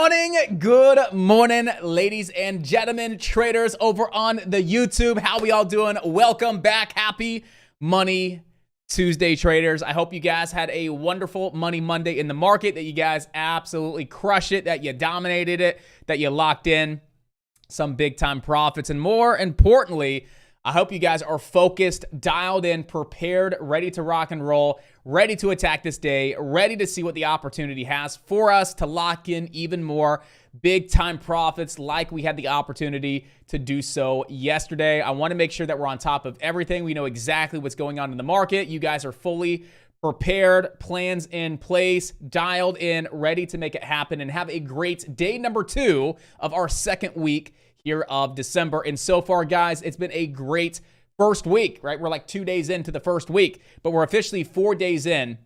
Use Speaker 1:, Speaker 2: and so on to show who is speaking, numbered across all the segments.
Speaker 1: Good morning, ladies and gentlemen, traders over on the YouTube. How we all doing? Welcome back. Happy Money Tuesday, traders. I hope you guys had a wonderful Money Monday in the market, that you guys absolutely crushed it, that you dominated it, that you locked in some big time profits, and more importantly, I hope you guys are focused, dialed in, prepared, ready to rock and roll, ready to attack this day, ready to see what the opportunity has for us to lock in even more big time profits like we had the opportunity to do so yesterday. I want to make sure that we're on top of everything. We know exactly what's going on in the market. You guys are fully prepared, plans in place, dialed in, ready to make it happen, and have a great day number 2 of our second week here of December. And so far, guys, it's been a great first week, right? We're like 2 days into the first week, but we're officially 4 days in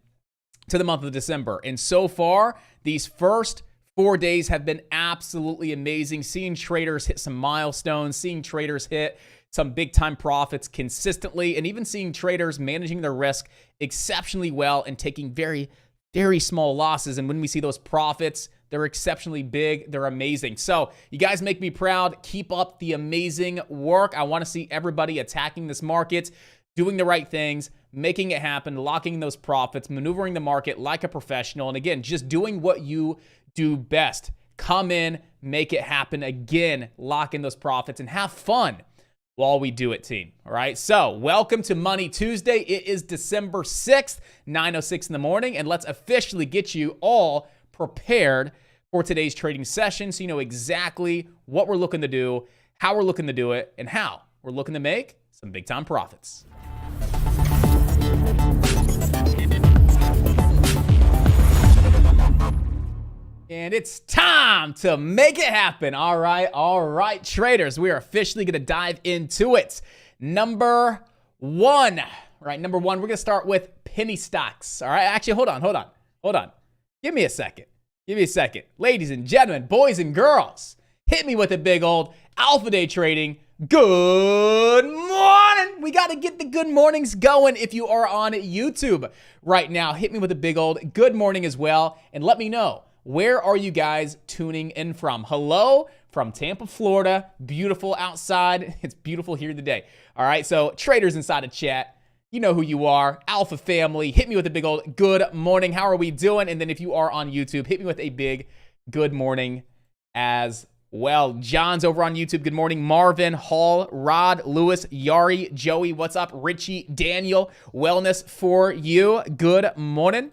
Speaker 1: to the month of December. And so far, these first 4 days have been absolutely amazing. Seeing traders hit some milestones, seeing traders hit some big time profits consistently, and even seeing traders managing their risk exceptionally well and taking very, very small losses. And when we see those profits, they're exceptionally big. They're amazing. So you guys make me proud. Keep up the amazing work. I want to see everybody attacking this market, doing the right things, making it happen, locking those profits, maneuvering the market like a professional. And again, just doing what you do best. Come in, make it happen. Again, lock in those profits and have fun while we do it, team. All right. So welcome to Money Tuesday. It is December 6th, 9:06 in the morning. And let's officially get you all prepared for today's trading session, so you know exactly what we're looking to do, how we're looking to do it, and how we're looking to make some big time profits. And it's time to make it happen. All right, traders, we are officially going to dive into it. Number one, we're going to start with penny stocks. All right, actually, hold on. Give me a second. Ladies and gentlemen, boys and girls, hit me with a big old Alpha Day Trading. Good morning. We got to get the good mornings going. If you are on YouTube right now, hit me with a big old good morning as well. And let me know, where are you guys tuning in from? Hello from Tampa, Florida. Beautiful outside. It's beautiful here today. All right, so traders inside of chat, you know who you are. Alpha family, hit me with a big old good morning. How are we doing? And then if you are on YouTube, hit me with a big good morning as well. John's over on YouTube. Good morning. Marvin, Hall, Rod, Lewis, Yari, Joey, what's up? Richie, Daniel, wellness for you. Good morning.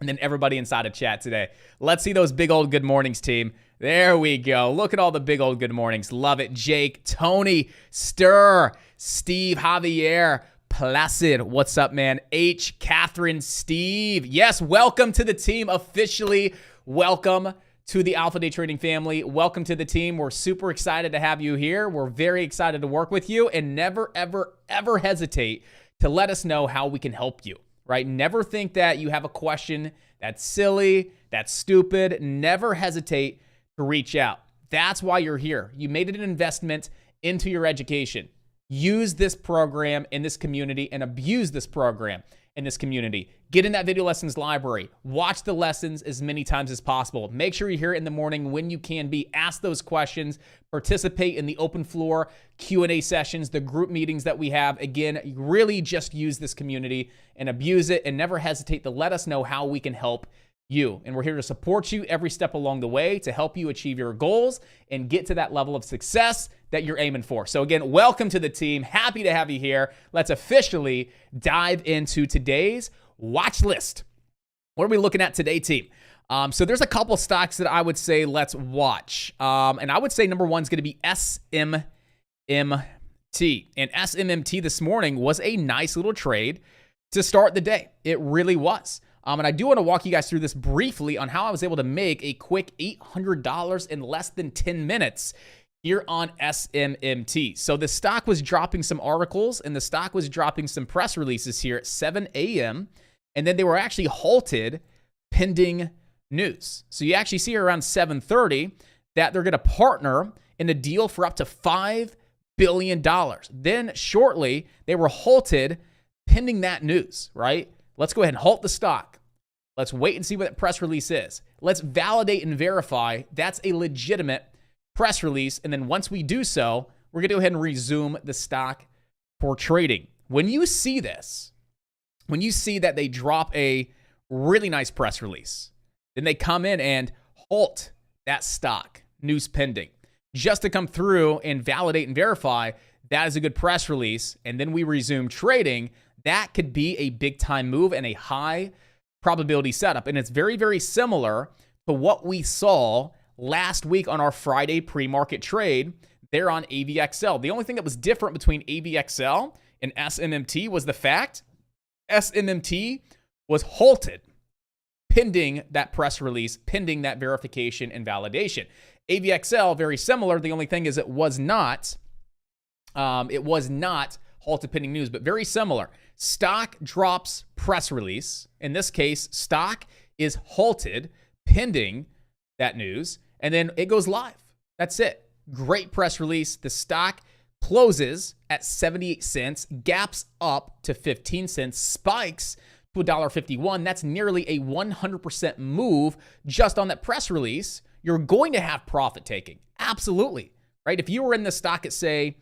Speaker 1: And then everybody inside of chat today. Let's see those big old good mornings, team. There we go. Look at all the big old good mornings. Love it. Jake, Tony, Stir, Steve, Javier, Placid, what's up, man? H, Catherine, Steve. Yes, welcome to the team. Officially, welcome to the Alpha Day Trading family. Welcome to the team. We're super excited to have you here. We're very excited to work with you, and never, ever, ever hesitate to let us know how we can help you, right? Never think that you have a question that's silly, that's stupid. Never hesitate to reach out. That's why you're here. You made it an investment into your education. Use this program in this community and abuse this program in this community. Get in that video lessons library. Watch the lessons as many times as possible. Make sure you're here in the morning when you can be. Ask those questions. Participate in the open floor Q&A sessions, the group meetings that we have. Again, really just use this community and abuse it, and never hesitate to let us know how we can help you. And we're here to support you every step along the way to help you achieve your goals and get to that level of success that you're aiming for. So again, welcome to the team. Happy to have you here. Let's officially dive into today's watch list. What are we looking at today, team? So there's a couple stocks that I would say let's watch. And I would say number one is going to be SMMT. And SMMT this morning was a nice little trade to start the day. It really was. And I do want to walk you guys through this briefly on how I was able to make a quick $800 in less than 10 minutes here on SMMT. So the stock was dropping some articles and the stock was dropping some press releases here at 7 a.m. And then they were actually halted pending news. So you actually see around 7:30 that they're going to partner in a deal for up to $5 billion. Then shortly, they were halted pending that news, right? Let's go ahead and halt the stock. Let's wait and see what that press release is. Let's validate and verify that's a legitimate press release. And then once we do so, we're going to go ahead and resume the stock for trading. When you see this, when you see that they drop a really nice press release, then they come in and halt that stock, news pending, just to come through and validate and verify that is a good press release, and then we resume trading, that could be a big time move and a high probability setup. And it's very, very similar to what we saw last week on our Friday pre-market trade there on AVXL. The only thing that was different between AVXL and SMMT was the fact SMMT was halted pending that press release, pending that verification and validation. AVXL, very similar. The only thing is it was not halted pending news, but very similar. Stock drops press release. In this case, stock is halted pending that news, and then it goes live. That's it. Great press release. The stock closes at 78 cents, gaps up to 15 cents, spikes to $1.51. That's nearly a 100% move just on that press release. You're going to have profit taking. Absolutely. Right? If you were in the stock at, say,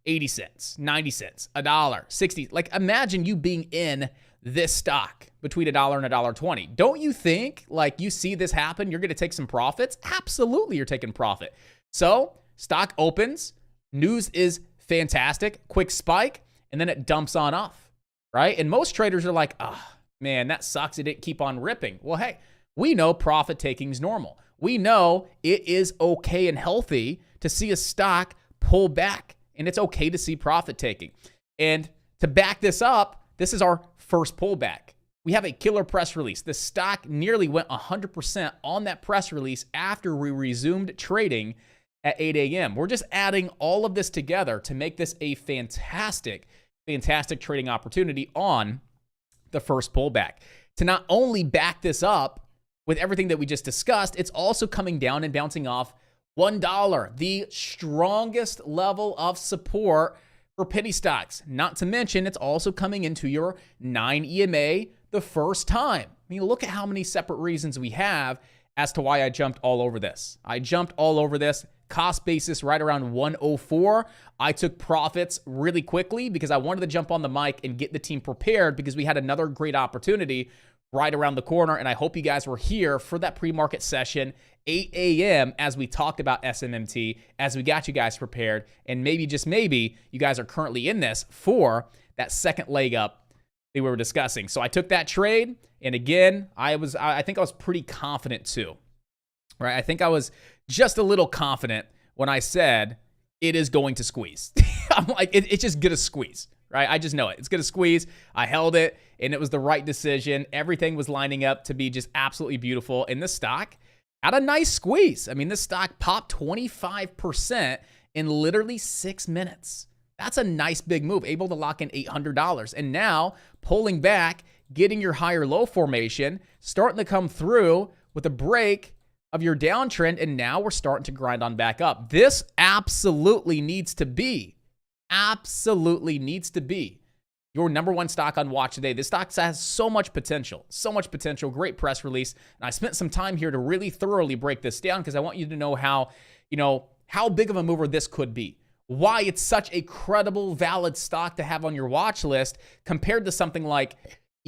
Speaker 1: 80 cents, 90 cents, $1, 60, like imagine you being in this stock between $1 and $1.20. Don't you think, like, you see this happen, you're going to take some profits? Absolutely, you're taking profit. So stock opens, news is fantastic, quick spike, and then it dumps on off, right? And most traders are like, oh, man, that sucks. It didn't keep on ripping. Well, hey, we know profit taking is normal. We know it is okay and healthy to see a stock pull back, and it's okay to see profit taking. And to back this up, this is our first pullback. We have a killer press release. The stock nearly went 100% on that press release after we resumed trading at 8 a.m. We're just adding all of this together to make this a fantastic, fantastic trading opportunity on the first pullback. To not only back this up with everything that we just discussed, it's also coming down and bouncing off $1, the strongest level of support for penny stocks. Not to mention, it's also coming into your 9 EMA the first time. I mean, look at how many separate reasons we have as to why I jumped all over this. I jumped all over this. Cost basis right around 104. I took profits really quickly because I wanted to jump on the mic and get the team prepared because we had another great opportunity right around the corner. And I hope you guys were here for that pre-market session, 8 a.m., as we talked about SMMT, as we got you guys prepared. And maybe, just maybe, you guys are currently in this for that second leg up that we were discussing. So I took that trade. And again, I think I was pretty confident too, right? I think I was just a little confident when I said it is going to squeeze. I'm like, it's just going to squeeze, right? I just know it. It's going to squeeze. I held it, and it was the right decision. Everything was lining up to be just absolutely beautiful. And this stock had a nice squeeze. I mean, this stock popped 25% in literally 6 minutes. That's a nice big move, able to lock in $800. And now pulling back, getting your higher low formation, starting to come through with a break of your downtrend, and now we're starting to grind on back up. This absolutely needs to be your number one stock on watch today. This stock has so much potential, great press release. And I spent some time here to really thoroughly break this down because I want you to know how big of a mover this could be. Why it's such a credible, valid stock to have on your watch list compared to something like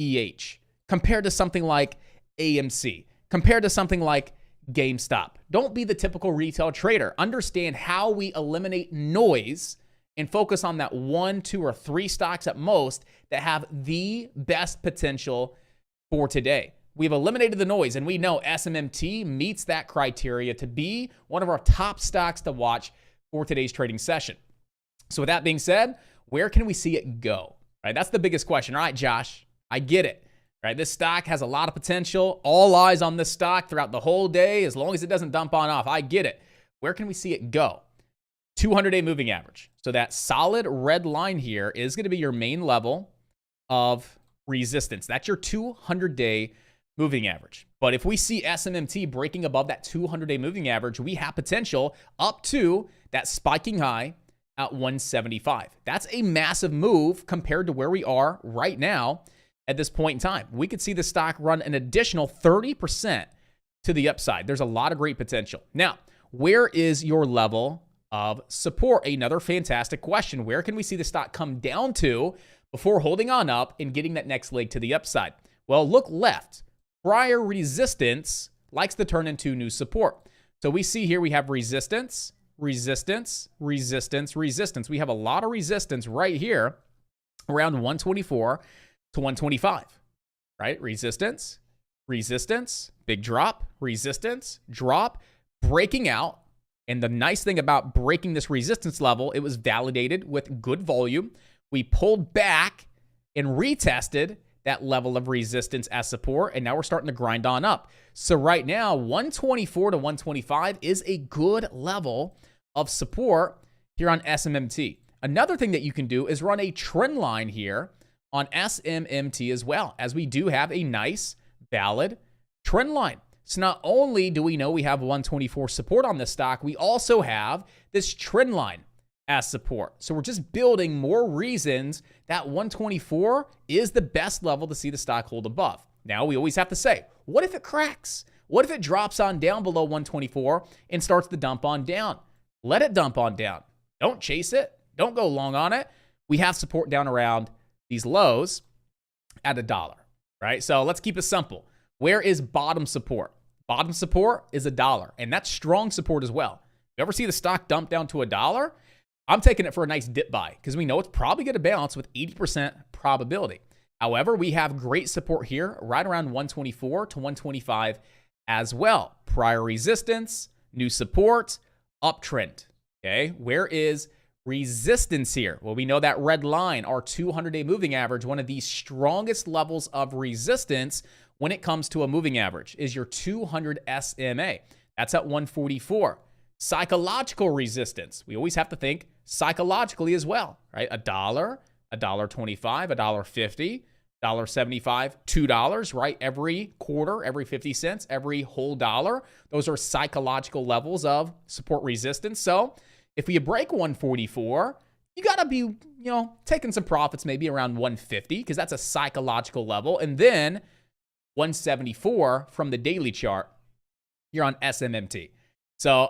Speaker 1: EH, compared to something like AMC, compared to something like GameStop. Don't be the typical retail trader. Understand how we eliminate noise and focus on that 1, 2, or 3 stocks at most that have the best potential for today. We've eliminated the noise, and we know SMMT meets that criteria to be one of our top stocks to watch for today's trading session. So with that being said, where can we see it go? Right? That's the biggest question. All right, Josh, I get it. Right? This stock has a lot of potential. All eyes on this stock throughout the whole day, as long as it doesn't dump on off. I get it. Where can we see it go? 200-day moving average. So that solid red line here is going to be your main level of resistance. That's your 200-day moving average. But if we see SMMT breaking above that 200-day moving average, we have potential up to that spiking high at 175. That's a massive move compared to where we are right now at this point in time. We could see the stock run an additional 30% to the upside. There's a lot of great potential. Now, where is your level of support? Another fantastic question. Where can we see the stock come down to before holding on up and getting that next leg to the upside? Well, look left. Prior resistance likes to turn into new support. So we see here we have resistance, resistance, resistance, resistance. We have a lot of resistance right here around 124 to 125, right? Resistance, resistance, big drop, resistance, drop, breaking out. And the nice thing about breaking this resistance level, it was validated with good volume. We pulled back and retested that level of resistance as support, and now we're starting to grind on up. So right now, 124 to 125 is a good level of support here on SMMT. Another thing that you can do is run a trend line here on SMMT as well, as we do have a nice, valid trend line. So not only do we know we have 124 support on this stock, we also have this trend line as support. So we're just building more reasons that 124 is the best level to see the stock hold above. Now, we always have to say, what if it cracks? What if it drops on down below 124 and starts to dump on down? Let it dump on down. Don't chase it. Don't go long on it. We have support down around these lows at $1, right? So let's keep it simple. Where is bottom support? Bottom support is $1, and that's strong support as well. You ever see the stock dump down to $1? I'm taking it for a nice dip buy because we know it's probably going to bounce with 80% probability. However, we have great support here right around 124 to 125 as well. Prior resistance, new support, uptrend. Okay, where is resistance here? Well, we know that red line, our 200-day moving average, one of the strongest levels of resistance when it comes to a moving average is your 200 SMA. That's at 144. Psychological resistance. We always have to think psychologically as well, right? $1, $1.25, $1.50, $1.75, $2, right? Every quarter, every 50 cents, every whole dollar. Those are psychological levels of support resistance. So if we break 144, you got to be, taking some profits maybe around 150 because that's a psychological level. And then 174 from the daily chart, you're on SMMT. So,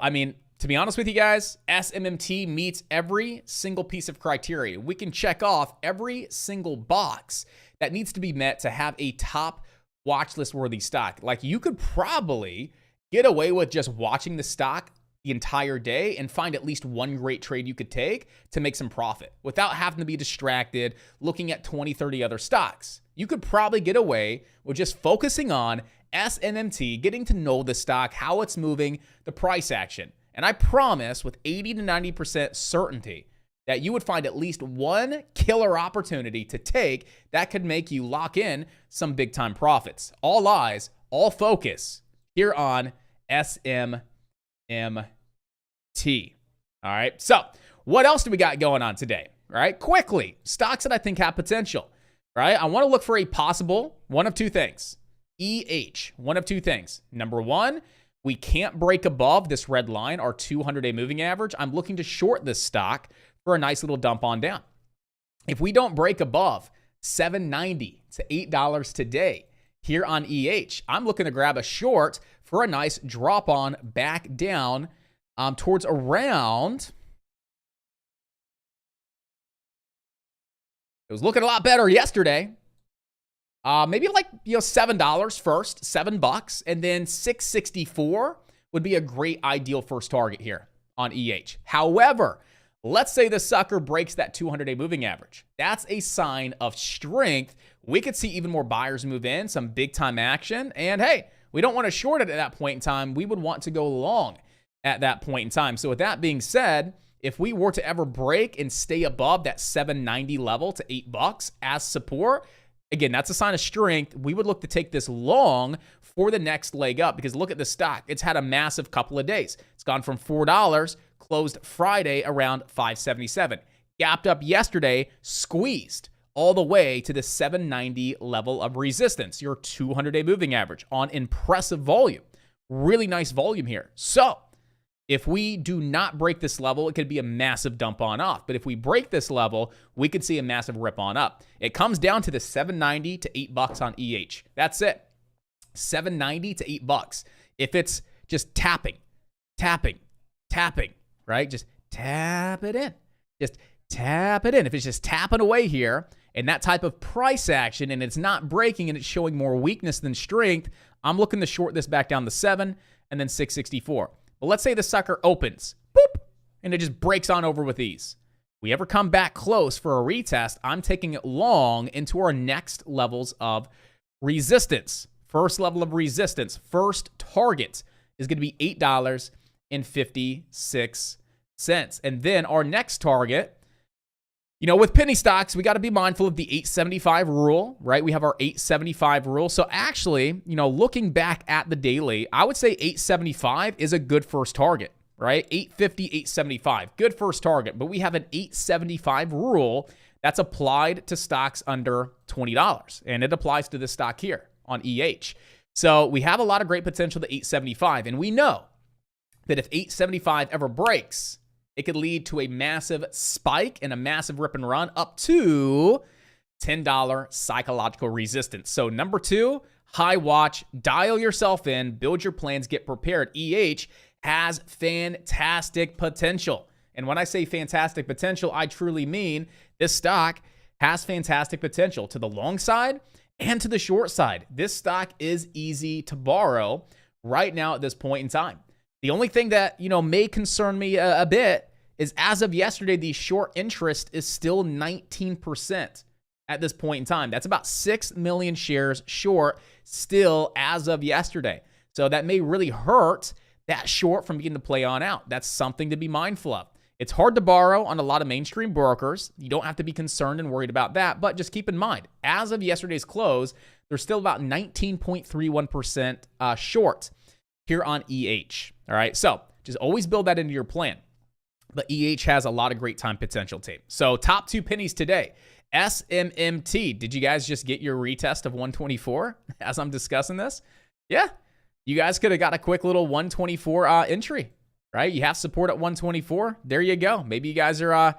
Speaker 1: to be honest with you guys, SMMT meets every single piece of criteria. We can check off every single box that needs to be met to have a top watch list worthy stock. Like, you could probably get away with just watching the stock the entire day and find at least one great trade you could take to make some profit without having to be distracted looking at 20, 30 other stocks. You could probably get away with just focusing on SMMT, getting to know the stock, how it's moving, the price action. And I promise with 80 to 90% certainty that you would find at least one killer opportunity to take that could make you lock in some big time profits. All eyes, all focus here on SMMT. All right. So what else do we got going on today? All right. Quickly, stocks that I think have potential. Right. I want to look for a possible one of two things. One of two things. Number one, we can't break above this red line, our 200-day moving average. I'm looking to short this stock for a nice little dump on down. If we don't break above $7.90 to $8 today here on I'm looking to grab a short for a nice drop on back down towards around. It was looking a lot better yesterday. Maybe like, $7 first, $7, and then $6.64 would be a great ideal first target here on However, let's say the sucker breaks that 200-day moving average. That's a sign of strength. We could see even more buyers move in, some big time action. And hey, we don't want to short it at that point in time. We would want to go long at that point in time. So with that being said, if we were to ever break and stay above that $7.90 level to $8 as support, again, that's a sign of strength. We would look to take this long for the next leg up because look at the stock. It's had a massive couple of days. It's gone from $4, closed Friday around $5.77. Gapped up yesterday, squeezed all the way to the $7.90 level of resistance, your 200-day moving average on impressive volume. Really nice volume here. So If we do not break this level, it could be a massive dump on off. But if we break this level, we could see a massive rip on up. It comes down to the $7.90 to $8 on EH. That's it. $7.90 to $8. If it's just tapping, right? Just tap it in. Just tap it in. If it's just tapping away here and that type of price action and it's not breaking and it's showing more weakness than strength, I'm looking to short this back down to 7 and then 664. But let's say the sucker opens, boop, and it just breaks on over with ease. We ever come back close for a retest, I'm taking it long into our next levels of resistance. First level of resistance, first target is going to be $8.56. And then our next target, with penny stocks, we got to be mindful of the 875 rule, right? We have our 875 rule. So actually, looking back at the daily, I would say 875 is a good first target, right? 850, 875, good first target. But we have an 875 rule that's applied to stocks under $20. And it applies to this stock here on EH. So we have a lot of great potential to 875. And we know that if 875 ever breaks, it could lead to a massive spike and a massive rip and run up to $10 psychological resistance. So number 2, high watch, dial yourself in, build your plans, get prepared. EH has fantastic potential. And when I say fantastic potential, I truly mean this stock has fantastic potential to the long side and to the short side. This stock is easy to borrow right now at this point in time. The only thing that, may concern me a bit is as of yesterday, the short interest is still 19% at this point in time. That's about 6 million shares short still as of yesterday. So that may really hurt that short from beginning to play on out. That's something to be mindful of. It's hard to borrow on a lot of mainstream brokers. You don't have to be concerned and worried about that, but just keep in mind, as of yesterday's close, there's still about 19.31% short here on EH. All right, so just always build that into your plan. But EH has a lot of great time potential, team. So top 2 pennies today. SMMT. Did you guys just get your retest of 124 as I'm discussing this? Yeah, you guys could have got a quick little 124 entry, right? You have support at 124. There you go. Maybe you guys are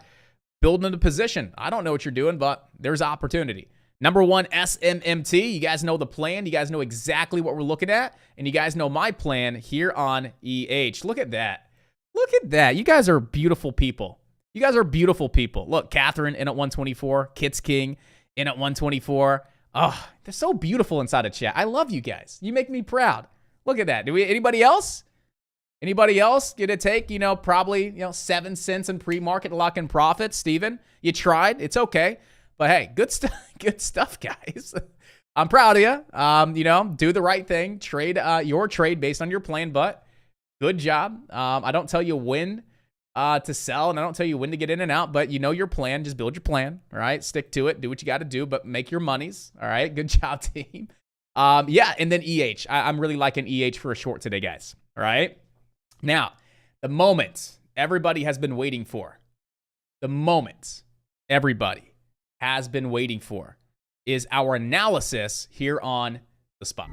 Speaker 1: building a position. I don't know what you're doing, but there's opportunity. Number 1, SMMT. You guys know the plan. You guys know exactly what we're looking at. And you guys know my plan here on EH. Look at that. Look at that. You guys are beautiful people. You guys are beautiful people. Look, Catherine in at 124. Kits King in at 124. Oh, they're so beautiful inside of chat. I love you guys. You make me proud. Look at that. Anybody else? Anybody else get a take? Probably 7 cents in pre-market to lock in profits. Steven, you tried. It's okay. But hey, good stuff, guys. I'm proud of you. Do the right thing. Trade your trade based on your plan, but good job. I don't tell you when to sell, and I don't tell you when to get in and out, but you know your plan. Just build your plan, all right? Stick to it. Do what you got to do, but make your monies, all right? Good job, team. Yeah, and then EH. I'm really liking EH for a short today, guys, all right? Now, the moment everybody has been waiting for, the moment everybody has been waiting for is our analysis here on the spot.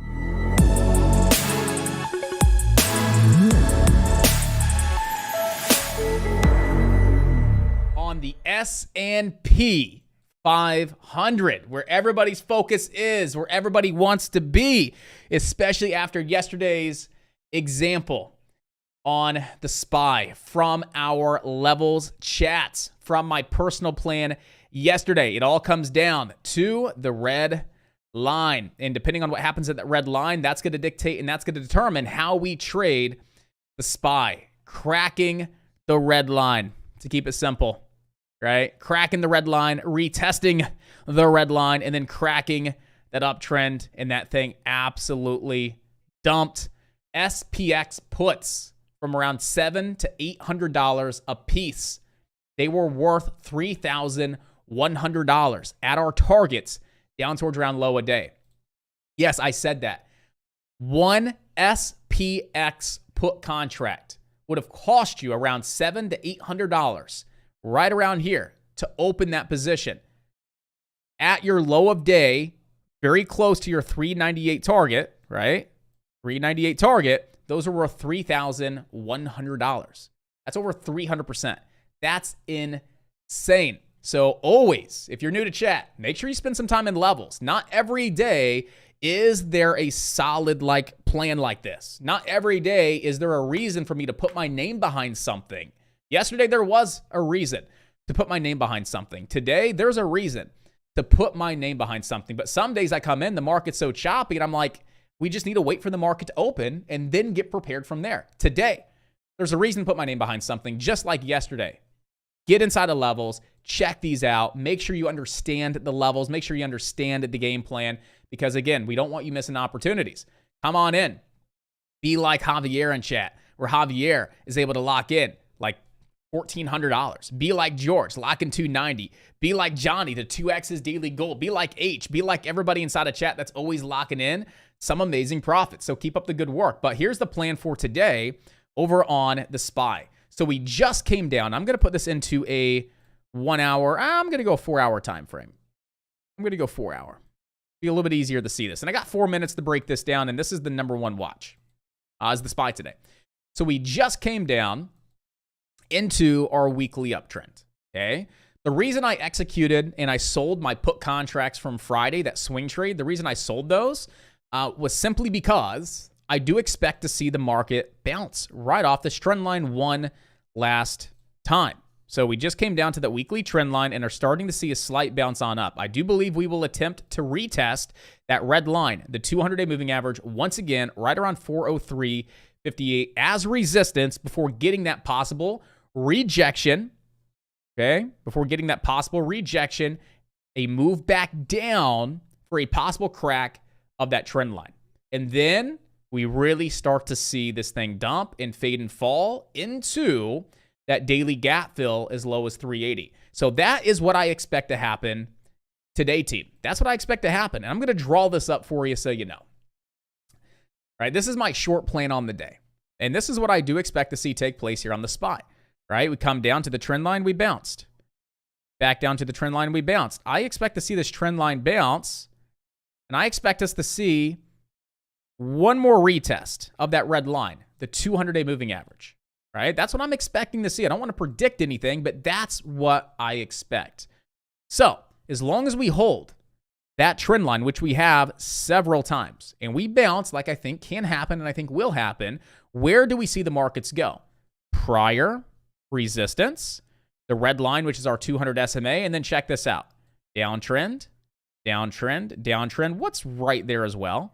Speaker 1: On the S&P 500, where everybody's focus is, where everybody wants to be, especially after yesterday's example on the SPY from our levels chats, from my personal plan yesterday. It all comes down to the red line. And depending on what happens at that red line, that's going to dictate and that's going to determine how we trade the SPY. Cracking the red line, to keep it simple, right? Cracking the red line, retesting the red line, and then cracking that uptrend, and that thing absolutely dumped. SPX puts from around $700 to $800 a piece. They were worth $3,100 at our targets down towards around low a day. Yes, I said that. One SPX put contract would have cost you around $700 to $800 right around here to open that position. At your low of day, very close to your 398 target, right? 398 target, those are worth $3,100. That's over 300%. That's insane. So always, if you're new to chat, make sure you spend some time in levels. Not every day is there a solid plan like this. Not every day is there a reason for me to put my name behind something. Yesterday, there was a reason to put my name behind something. Today, there's a reason to put my name behind something. But some days I come in, the market's so choppy, and I'm like, we just need to wait for the market to open and then get prepared from there. Today, there's a reason to put my name behind something, just like yesterday. Get inside the levels, check these out, make sure you understand the levels, make sure you understand the game plan, because again, we don't want you missing opportunities. Come on in. Be like Javier in chat, where Javier is able to lock in like $1,400. Be like George, lock in 290. Be like Johnny, the 2X's daily goal. Be like H. Be like everybody inside of chat that's always locking in some amazing profits. So keep up the good work. But here's the plan for today over on the SPY. So we just came down. I'm going to put this into a 1 hour. I'm going to go 4 hour time frame. I'm going to go 4 hour. Be a little bit easier to see this. And I got 4 minutes to break this down. And this is the number one watch is the SPY today. So we just came down into our weekly uptrend. Okay. The reason I executed and I sold my put contracts from Friday, that swing trade, the reason I sold those was simply because I do expect to see the market bounce right off this trend line one last time. So we just came down to the weekly trend line and are starting to see a slight bounce on up. I do believe we will attempt to retest that red line, the 200-day moving average, once again, right around 403.58 as resistance before getting that possible rejection. Okay, before getting that possible rejection, a move back down for a possible crack of that trend line. And then we really start to see this thing dump and fade and fall into that daily gap fill as low as 380. So that is what I expect to happen today, team. That's what I expect to happen. And I'm going to draw this up for you so you know. All right, this is my short plan on the day. And this is what I do expect to see take place here on the SPY. Right, we come down to the trend line, we bounced. Back down to the trend line, we bounced. I expect to see this trend line bounce, and I expect us to see one more retest of that red line, the 200-day moving average. Right, that's what I'm expecting to see. I don't want to predict anything, but that's what I expect. So as long as we hold that trend line, which we have several times, and we bounce like I think can happen and I think will happen, where do we see the markets go? Prior resistance, the red line, which is our 200 SMA, and then check this out. Downtrend, downtrend, downtrend. What's right there as well?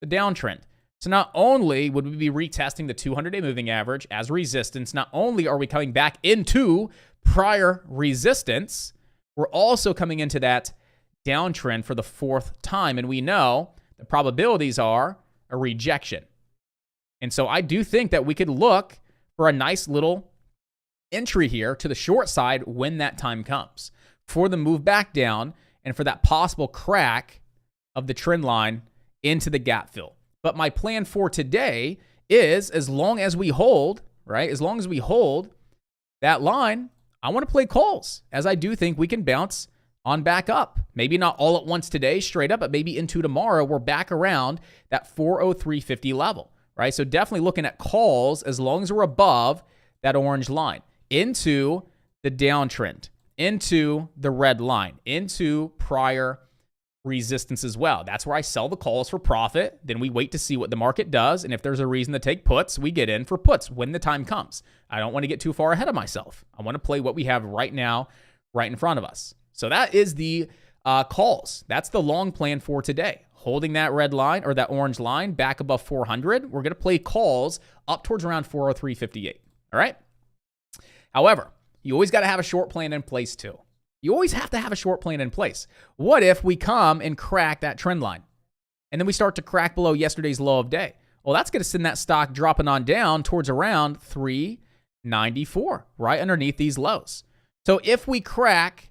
Speaker 1: The downtrend. So not only would we be retesting the 200-day moving average as resistance, not only are we coming back into prior resistance, we're also coming into that downtrend for the fourth time. And we know the probabilities are a rejection. And so I do think that we could look for a nice little entry here to the short side when that time comes for the move back down and for that possible crack of the trend line into the gap fill. But my plan for today is as long as we hold, right? As long as we hold that line, I want to play calls as I do think we can bounce on back up. Maybe not all at once today, straight up, but maybe into tomorrow, we're back around that 403.50 level, right? So definitely looking at calls as long as we're above that orange line. Into the downtrend, into the red line, into prior resistance as well. That's where I sell the calls for profit. Then we wait to see what the market does. And if there's a reason to take puts, we get in for puts when the time comes. I don't want to get too far ahead of myself. I want to play what we have right now, right in front of us. So that is the calls. That's the long plan for today. Holding that red line or that orange line back above 400. We're going to play calls up towards around 403.58. All right. However, you always got to have a short plan in place too. You always have to have a short plan in place. What if we come and crack that trend line and then we start to crack below yesterday's low of day? Well, that's going to send that stock dropping on down towards around 394, right underneath these lows. So if we crack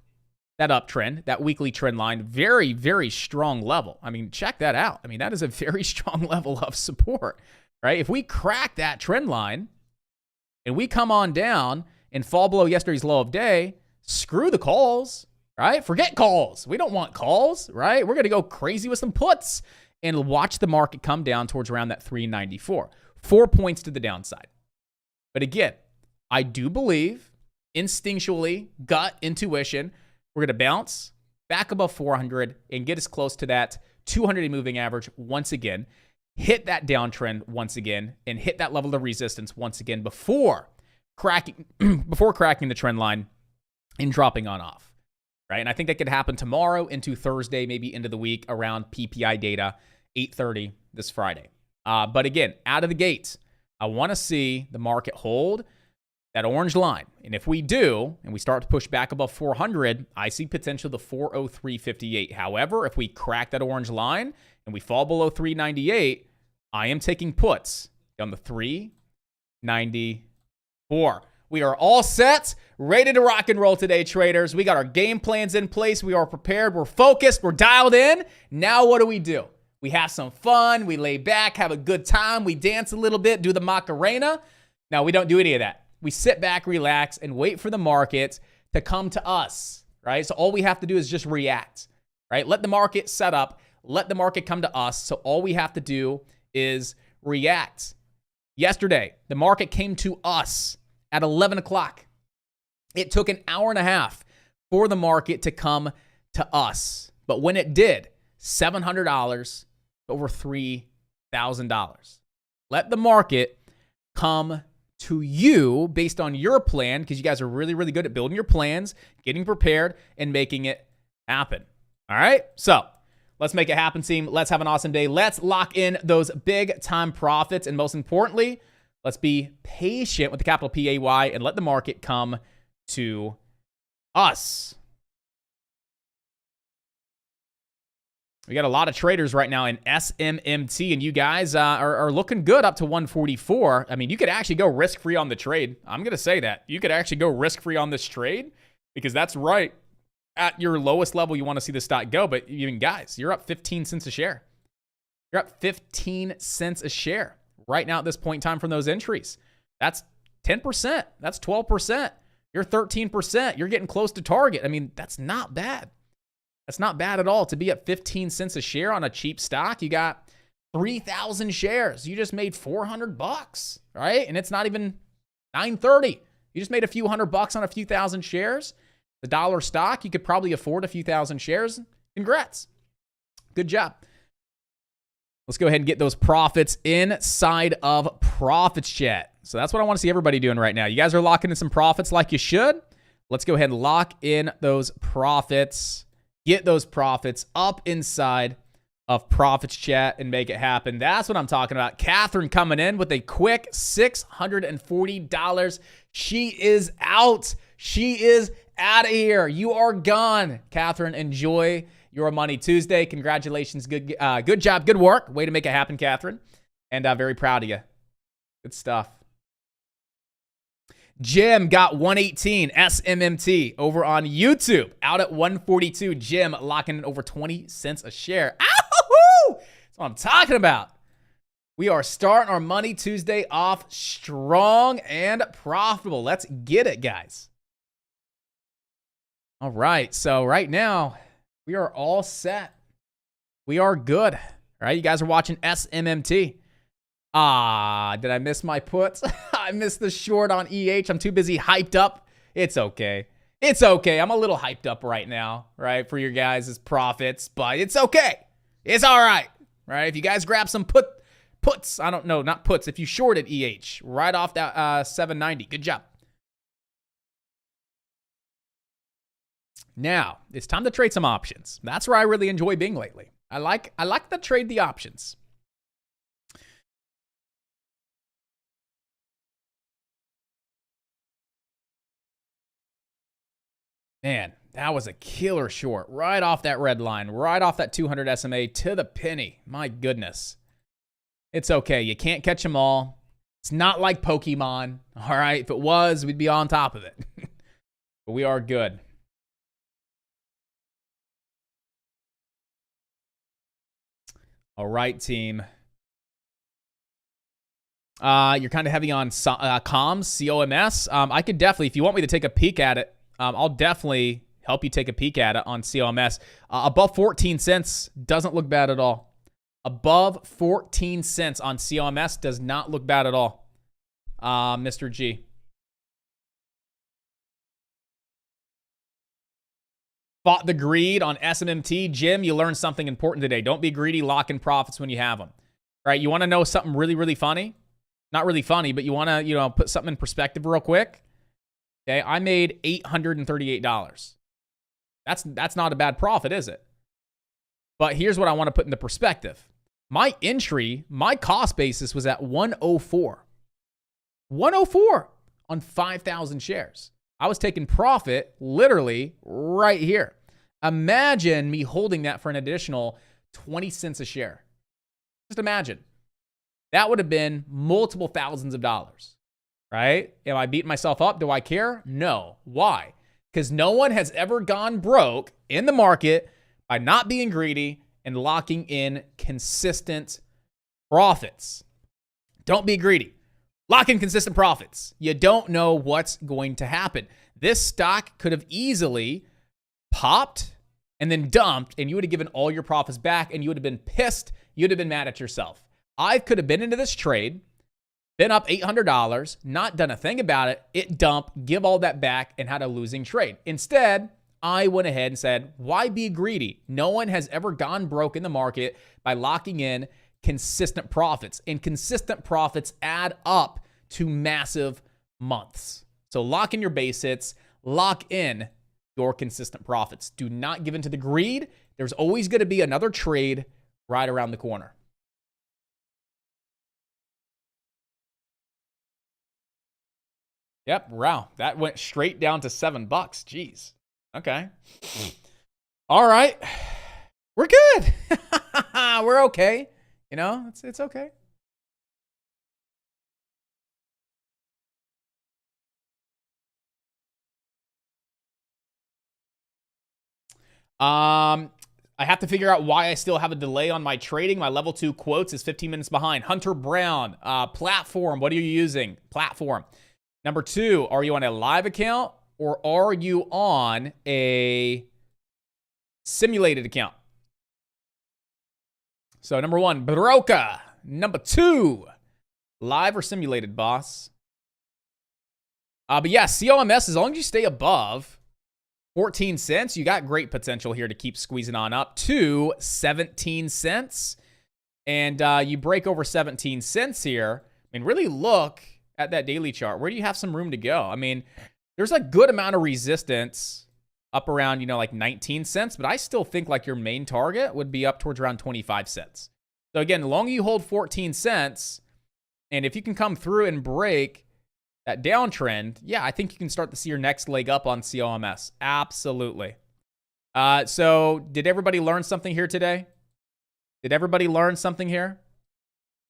Speaker 1: that uptrend, that weekly trend line, very, very strong level. I mean, check that out. I mean, that is a very strong level of support, right? If we crack that trend line and we come on down and fall below yesterday's low of day, screw the calls, right? Forget calls. We don't want calls, right? We're going to go crazy with some puts and watch the market come down towards around that 394. 4 points to the downside. But again, I do believe instinctually, gut intuition, we're going to bounce back above 400 and get as close to that 200-day moving average once again, hit that downtrend once again, and hit that level of resistance once again before cracking the trend line and dropping on off. Right? And I think that could happen tomorrow into Thursday, maybe into the week around PPI data, 8:30 this Friday. But again, out of the gates, I want to see the market hold that orange line. And if we do, and we start to push back above 400, I see potential to 403.58. However, if we crack that orange line and we fall below 398, I am taking puts on the 394. We are all set, ready to rock and roll today, traders. We got our game plans in place. We are prepared. We're focused. We're dialed in. Now what do? We have some fun. We lay back, have a good time. We dance a little bit, do the Macarena. Now, we don't do any of that. We sit back, relax, and wait for the market to come to us, right? So all we have to do is just react, right? Let the market set up. Let the market come to us. So all we have to do is react. Yesterday, the market came to us at 11 o'clock. It took an hour and a half for the market to come to us. But when it did, $700, over $3,000. Let the market come to you based on your plan, because you guys are really, really good at building your plans, getting prepared, and making it happen. All right? So let's make it happen, team. Let's have an awesome day. Let's lock in those big time profits. And most importantly, let's be patient with the capital P-A-Y and let the market come to us. We got a lot of traders right now in SMMT, and you guys are looking good up to 144. I mean, you could actually go risk-free on the trade. I'm going to say that. You could actually go risk-free on this trade because that's right at your lowest level you want to see the stock go. But even guys, you're up 15 cents a share. You're up 15 cents a share right now at this point in time from those entries. That's 10%. That's 12%. You're 13%. You're getting close to target. I mean, that's not bad. That's not bad at all to be at 15 cents a share on a cheap stock. You got 3,000 shares. You just made $400, right? And it's not even 9:30. You just made a few $100 on a few thousand shares. The dollar stock, you could probably afford a few thousand shares. Congrats. Good job. Let's go ahead and get those profits inside of Profits Chat. So that's what I want to see everybody doing right now. You guys are locking in some profits like you should. Let's go ahead and lock in those profits. Get those profits up inside of Profits Chat and make it happen. That's what I'm talking about. Catherine coming in with a quick $640. She is out. She is out of here. You are gone. Catherine, enjoy your Money Tuesday. Congratulations. Good job. Good work. Way to make it happen, Catherine. And very proud of you. Good stuff. Jim got 118 SMMT over on YouTube. Out at 142. Jim locking in over 20 cents a share. Ow! That's what I'm talking about. We are starting our Money Tuesday off strong and profitable. Let's get it, guys. All right. So right now, we are all set. We are good. All right. You guys are watching SMMT. Did I miss my puts? I missed the short on EH. I'm too busy hyped up. It's okay. It's okay. I'm a little hyped up right now, right, for your guys' profits, but it's okay. It's all right, right? If you guys grab some puts, I don't know, not puts. If you shorted EH right off that 790, good job. Now, it's time to trade some options. That's where I really enjoy being lately. I like to trade the options. Man, that was a killer short. Right off that red line. Right off that 200 SMA to the penny. My goodness. It's okay. You can't catch them all. It's not like Pokemon. All right? If it was, we'd be on top of it. But we are good. All right, team. You're kind of heavy on comms, COMS. I could definitely, if you want me to take a peek at it, I'll definitely help you take a peek at it on COMS. Above 14 cents doesn't look bad at all. Above 14 cents on COMS does not look bad at all, Mr. G. Fought the greed on SMMT. Jim, you learned something important today. Don't be greedy. Lock in profits when you have them. Right? You want to know something really, really funny? Not really funny, but you want to, put something in perspective real quick. Okay, I made $838. That's not a bad profit, is it? But here's what I want to put into perspective. My entry, my cost basis was at 104. 104 on 5,000 shares. I was taking profit literally right here. Imagine me holding that for an additional 20 cents a share. Just imagine. That would have been multiple thousands of dollars, right? Am I beating myself up? Do I care? No. Why? Because no one has ever gone broke in the market by not being greedy and locking in consistent profits. Don't be greedy. Lock in consistent profits. You don't know what's going to happen. This stock could have easily popped and then dumped, and you would have given all your profits back, and you would have been pissed. You'd have been mad at yourself. I could have been into this trade, been up $800, not done a thing about it. It dumped, give all that back, and had a losing trade. Instead, I went ahead and said, why be greedy? No one has ever gone broke in the market by locking in consistent profits, and consistent profits add up to massive months. So lock in your base hits, lock in your consistent profits. Do not give in to the greed. There's always going to be another trade right around the corner. Yep, wow, that went straight down to $7. Jeez. Okay. All right. We're good. We're okay. It's okay. I have to figure out why I still have a delay on my trading. My level 2 quotes is 15 minutes behind. Hunter Brown, platform. What are you using? Platform. Number 2, are you on a live account or are you on a simulated account? So number 1, Broca. Number 2, live or simulated, boss. But yeah, COMS, as long as you stay above 14 cents, you got great potential here to keep squeezing on up to 17 cents. And you break over 17 cents here. I mean, really look at that daily chart. Where do you have some room to go? I mean, there's a good amount of resistance up around, like 19 cents, but I still think like your main target would be up towards around 25 cents. So again, the longer you hold 14 cents, and if you can come through and break that downtrend, yeah, I think you can start to see your next leg up on COMS. Absolutely. So did everybody learn something here today? Did everybody learn something here?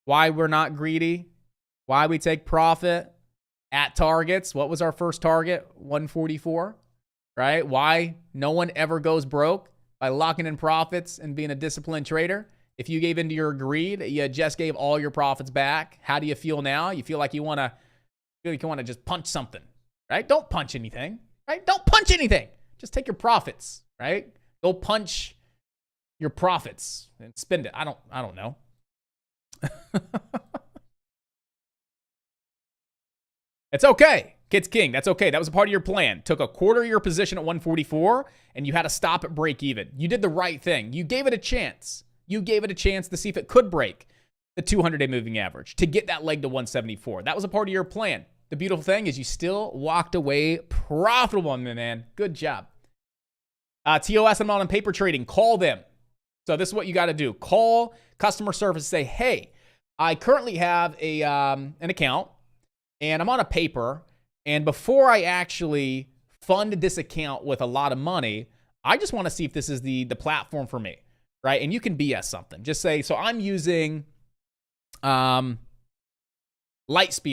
Speaker 1: Why we're not greedy? Why we take profit at targets? What was our first target? 144, right? Why no one ever goes broke by locking in profits and being a disciplined trader. If you gave into your greed, you just gave all your profits back. How do you feel now? You feel like you want to just punch something, right? Don't punch anything, right? Don't punch anything. Just take your profits, right? Go punch your profits and spend it. I don't know. It's okay. Kid's king. That's okay. That was a part of your plan. Took a quarter of your position at 144 and you had to stop at break even. You did the right thing. You gave it a chance. You gave it a chance to see if it could break the 200-day moving average to get that leg to 174. That was a part of your plan. The beautiful thing is you still walked away profitable, my man. Good job. TOS, I'm not on paper trading. Call them. So this is what you got to do. Call customer service and say, hey, I currently have an account and I'm on a paper. And before I actually fund this account with a lot of money, I just want to see if this is the platform for me, right? And you can BS something. Just say, so I'm using Lightspeed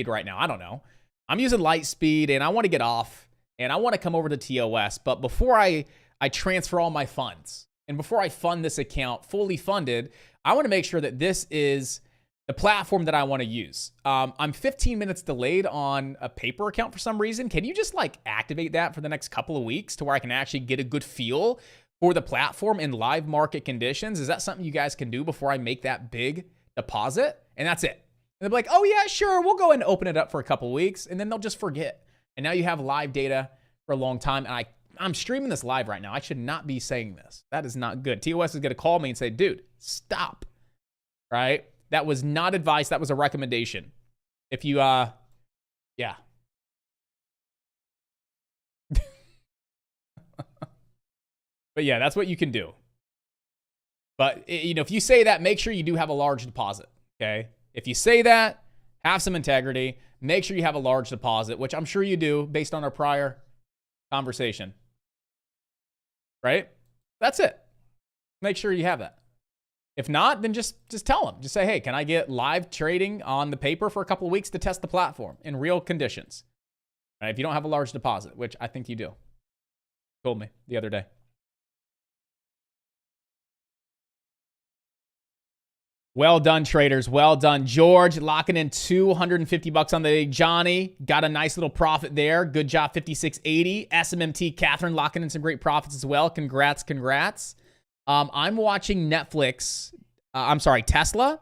Speaker 1: right now. I don't know. I'm using Lightspeed and I want to get off and I want to come over to TOS. But before I transfer all my funds and before I fund this account fully funded, I want to make sure that this is the platform that I want to use. I'm 15 minutes delayed on a paper account for some reason. Can you just activate that for the next couple of weeks to where I can actually get a good feel for the platform in live market conditions? Is that something you guys can do before I make that big deposit? And that's it. And they'll be like, oh yeah, sure, we'll go ahead and open it up for a couple weeks, and then they'll just forget. And now you have live data for a long time, and I'm streaming this live right now. I should not be saying this. That is not good. TOS is going to call me and say, dude, stop, right? That was not advice. That was a recommendation. If you, yeah. But yeah, that's what you can do. But, you know, if you say that, make sure you do have a large deposit, okay? If you say that, have some integrity. Make sure you have a large deposit, which I'm sure you do based on our prior conversation. Right? That's it. Make sure you have that. If not, then just tell them. Just say, hey, can I get live trading on the paper for a couple of weeks to test the platform in real conditions? Right? If you don't have a large deposit, which I think you do. Told me the other day. Well done, traders. Well done. George locking in $250 on the day. Johnny got a nice little profit there. Good job, 5680. SMMT Catherine locking in some great profits as well. Congrats, congrats. I'm watching Netflix. Tesla.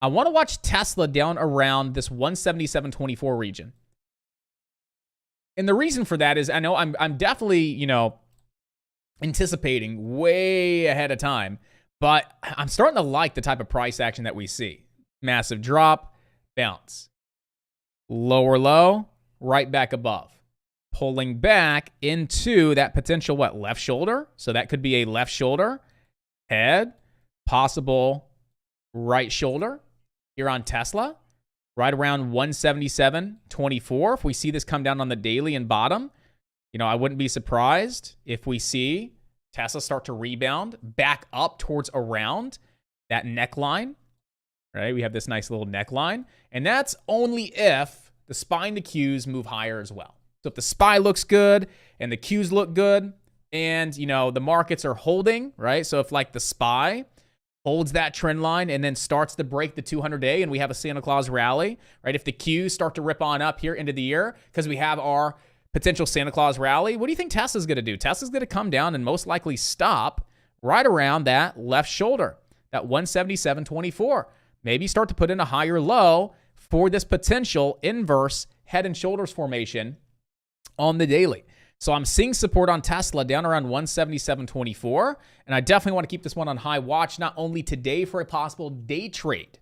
Speaker 1: I want to watch Tesla down around this 177.24 region. And the reason for that is I know I'm definitely, you know, anticipating way ahead of time. But I'm starting to like the type of price action that we see. Massive drop, bounce. Lower low, right back above. Pulling back into that potential, left shoulder? So that could be a left shoulder, head, possible right shoulder here on Tesla. Right around 177.24. If we see this come down on the daily and bottom, you know, I wouldn't be surprised if we see Tesla start to rebound back up towards around that neckline, right? We have this nice little neckline, and that's only if the SPY and the Qs move higher as well. So if the SPY looks good and the Qs look good and, you know, the markets are holding, right? So if like the SPY holds that trend line and then starts to break the 200-day and we have a Santa Claus rally, right? If the Qs start to rip on up here into the year because we have our potential Santa Claus rally, what do you think Tesla's going to do? Tesla's going to come down and most likely stop right around that left shoulder, that 177.24. Maybe start to put in a higher low for this potential inverse head and shoulders formation on the daily. So I'm seeing support on Tesla down around 177.24, and I definitely want to keep this one on high watch, not only today for a possible day trade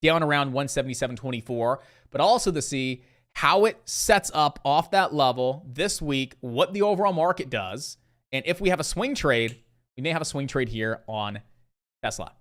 Speaker 1: down around 177.24, but also to see how it sets up off that level this week, what the overall market does, and if we have a swing trade, we may have a swing trade here on Tesla.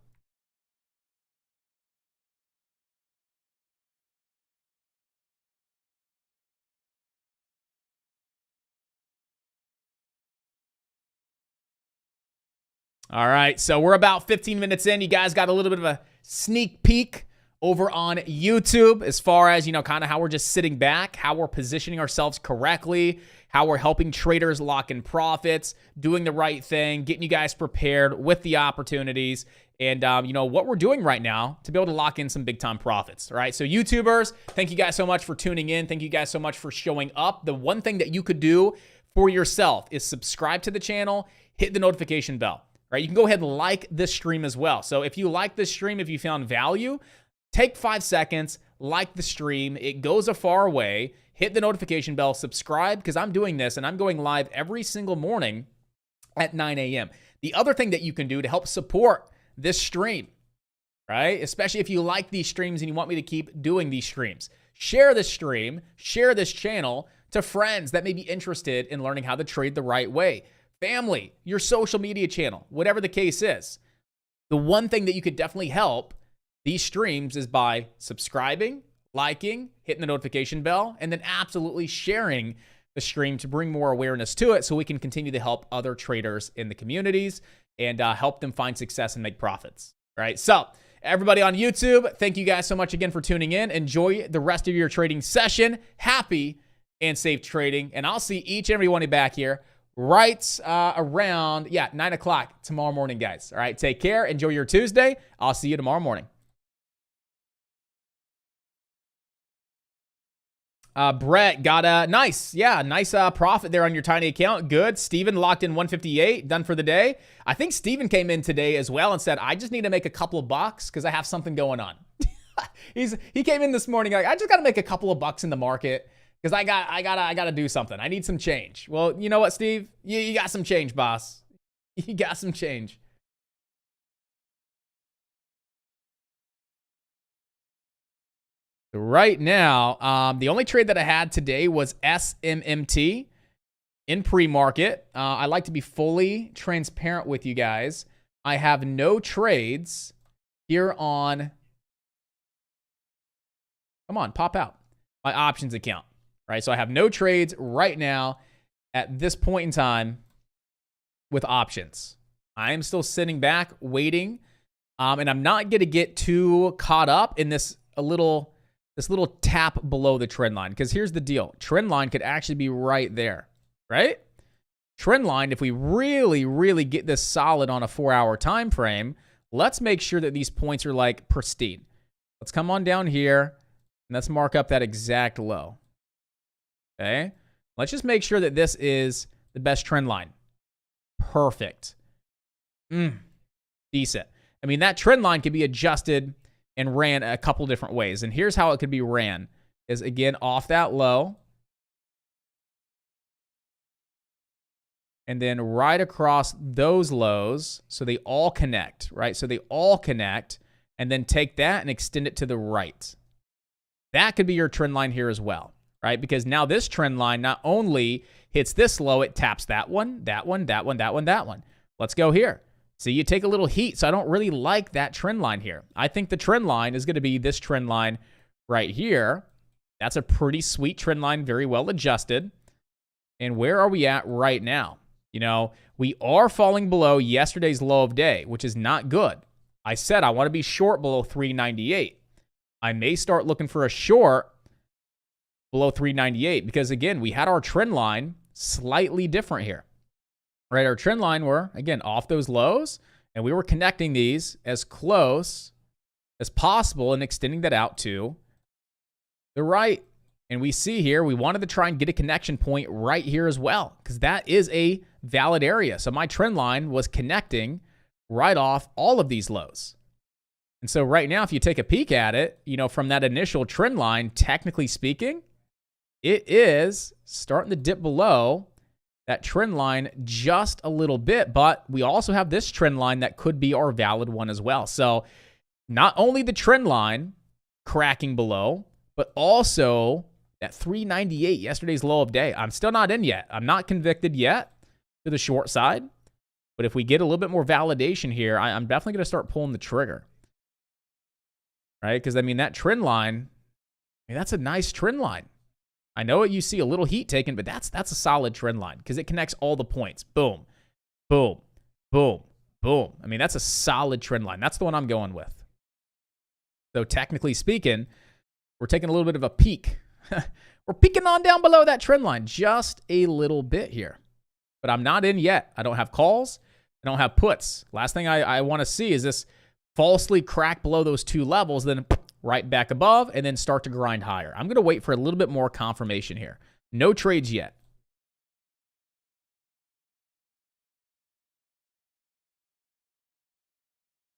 Speaker 1: All right, so we're about 15 minutes in. You guys got a little bit of a sneak peek over on YouTube as far as, you know, kind of how we're just sitting back, how we're positioning ourselves correctly, how we're helping traders lock in profits, doing the right thing, getting you guys prepared with the opportunities, and, you know, what we're doing right now to be able to lock in some big-time profits, all right? So YouTubers, thank you guys so much for tuning in. Thank you guys so much for showing up. The one thing that you could do for yourself is subscribe to the channel, hit the notification bell, right? You can go ahead and like this stream as well. So if you like this stream, if you found value, take 5 seconds, like the stream. It goes a far way. Hit the notification bell, subscribe, because I'm doing this and I'm going live every single morning at 9 a.m. The other thing that you can do to help support this stream, right? Especially if you like these streams and you want me to keep doing these streams, share this stream, share this channel to friends that may be interested in learning how to trade the right way. Family, your social media channel, whatever the case is. The one thing that you could definitely help these streams is by subscribing, liking, hitting the notification bell, and then absolutely sharing the stream to bring more awareness to it so we can continue to help other traders in the communities and help them find success and make profits, right? So everybody on YouTube, thank you guys so much again for tuning in. Enjoy the rest of your trading session. Happy and safe trading. And I'll see each and every one of you back here right around, 9 o'clock tomorrow morning, guys. All right, take care. Enjoy your Tuesday. I'll see you tomorrow morning. Brett got a nice profit there on your tiny account. Good. Steven locked in 158, done for the day. I think Steven came in today as well and said, I just need to make a couple of bucks because I have something going on. He came in this morning like, I just got to make a couple of bucks in the market because I gotta do something. I need some change. Well, you know what, Steve? You got some change, boss. You got some change. Right now, the only trade that I had today was SMMT in pre-market. I like to be fully transparent with you guys. I have no trades here on, come on, pop out, my options account, right? So I have no trades right now at this point in time with options. I am still sitting back, waiting, and I'm not going to get too caught up in this little tap below the trend line, because here's the deal. Trend line could actually be right there, right? Trend line, if we really get this solid on a 4-hour time frame, let's make sure that these points are like pristine. Let's come on down here and let's mark up that exact low. Okay? Let's just make sure that this is the best trend line. Perfect. Decent. I mean, that trend line could be adjusted and ran a couple different ways. And here's how it could be ran, is again off that low and then right across those lows, so they all connect, right? So they all connect, and then take that and extend it to the right. That could be your trend line here as well, right? Because now this trend line not only hits this low, it taps that one, that one, that one, that one, that one. Let's go here. So you take a little heat, so I don't really like that trend line here. I think the trend line is going to be this trend line right here. That's a pretty sweet trend line, very well adjusted. And where are we at right now? You know, we are falling below yesterday's low of day, which is not good. I said I want to be short below 398. I may start looking for a short below 398 because, again, we had our trend line slightly different here. Right, our trend line were, again, off those lows, and we were connecting these as close as possible and extending that out to the right. And we see here, we wanted to try and get a connection point right here as well, because that is a valid area. So my trend line was connecting right off all of these lows. And so right now, if you take a peek at it, you know, from that initial trend line, technically speaking, it is starting to dip below that trend line just a little bit, but we also have this trend line that could be our valid one as well. So not only the trend line cracking below, but also that 398, yesterday's low of day. I'm still not in yet. I'm not convicted yet to the short side, but if we get a little bit more validation here, I'm definitely going to start pulling the trigger, right? Because, I mean, that trend line, I mean, that's a nice trend line. I know you see a little heat taken, but that's a solid trend line because it connects all the points. Boom, boom, boom, boom. I mean, that's a solid trend line. That's the one I'm going with. So technically speaking, we're taking a little bit of a peek. We're peeking on down below that trend line just a little bit here. But I'm not in yet. I don't have calls. I don't have puts. Last thing I want to see is this falsely crack below those two levels, then right back above, and then start to grind higher. I'm going to wait for a little bit more confirmation here. No trades yet.